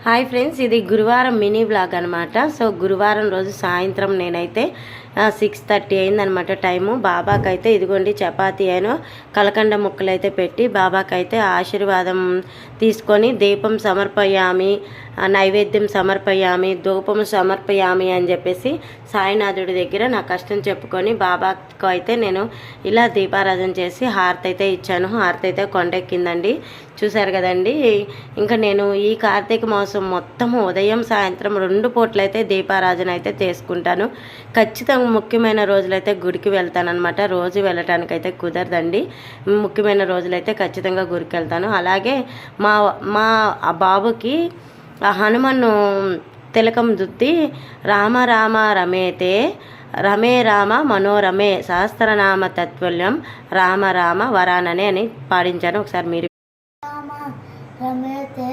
Hi friends, ఇది గురువారం mini blog అనమాట. సో గురువారం రోజు సాయంత్రం నేనైతే 6:30 అయిందనమాట టైము. బాబాకైతే ఇదిగోండి చపాతీ అయినా కలకండ ముక్కలు అయితే పెట్టి బాబాకైతే ఆశీర్వాదం తీసుకొని దీపం సమర్పయామి, నైవేద్యం సమర్పయామి, ధూపం సమర్పయామి అని చెప్పేసి సాయినాథుడి దగ్గర నా కష్టం చెప్పుకొని బాబాకు అయితే నేను ఇలా దీపారాధన చేసి హారతి అయితే ఇచ్చాను. హారతి అయితే కొండెక్కిందండి, చూశారు కదండి. ఇంకా నేను ఈ కార్తీక మాసం మొత్తము ఉదయం సాయంత్రం 2 పూట్లయితే దీపారాధన అయితే చేసుకుంటాను. ఖచ్చితంగా ముఖ్యమైన రోజులైతే గుడికి వెళ్తానమాట. రోజు వెళ్ళటానికైతే కుదరదండి. ముఖ్యమైన రోజులైతే ఖచ్చితంగా గుడికి వెళ్తాను. అలాగే మా మా బాబుకి హనుమన్ను తిలకం దుద్ది రామ రామ రమేతే రమే రామ మనోరమే సహస్రనామ తత్వల్యం రామ రామ వరాననే అని పాడించాను. ఒకసారి మీరు రమేతే